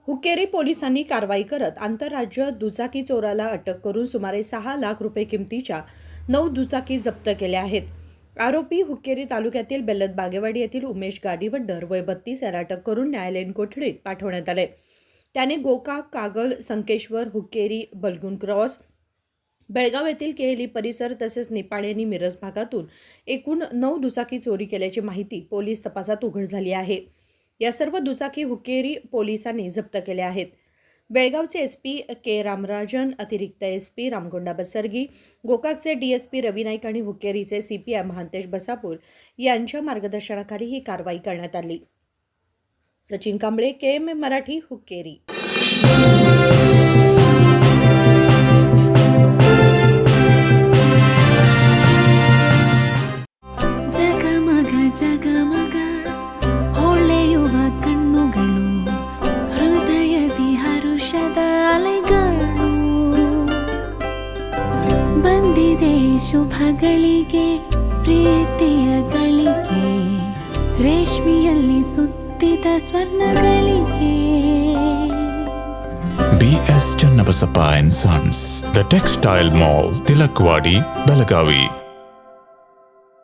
हुक्केरी पोलिसांनी कारवाई करत आंतरराज्य दुचाकी चोराला अटक करून सुमारे 6 लाख रुपये किमतीच्या 9 दुचाकी जप्त केल्या आहेत. आरोपी हुक्केरी तालुक्यातील बेल्लत बागेवाडी येथील उमेश गाडीवड्डर वय 32 याला अटक करून न्यायालयीन कोठडीत पाठवण्यात आले. त्याने गोकाक, कागल, संकेश्वर, हुक्केरी, बलगुन क्रॉस, बेळगाव येथील केहली परिसर तसेच निपाणी आणि मिरज भागातून एकूण 9 दुचाकी चोरी केल्याची माहिती पोलीस तपासात उघड झाली आहे. या सर्व दुचाकी हुक्केरी पोलिसांनी जप्त केल्या आहेत. बेळगावचे एसपी के रामराजन, अतिरिक्त एसपी रामगोंडा बसरगी, गोकाकचे डीएसपी रवी नाईक आणि हुक्केरीचे सीपीआय महांतेश बसापूर यांच्या मार्गदर्शनाखाली ही कारवाई करण्यात आली. सचिन कांबळे, KMM मराठी, हुक्केरी. ಜಗಮಗ ಹೊಳೆಯುವ ಕಣ್ಣುಗಳು, ಹೃದಯದಿ ಹರುಷದ ಅಲೆಗಳು. ಬಂದಿದೆ ಶುಭಗಳಿಗೆ, ಪ್ರೀತಿಯ ಗಳಿಗೆ, ರೇಷ್ಮೆಯಲ್ಲಿ ಸುತ್ತಿದ ಸ್ವರ್ಣಗಳಿಗೆ. BS Channabasappa and Sons, The Textile Mall, Tilakvadi, Belagavi.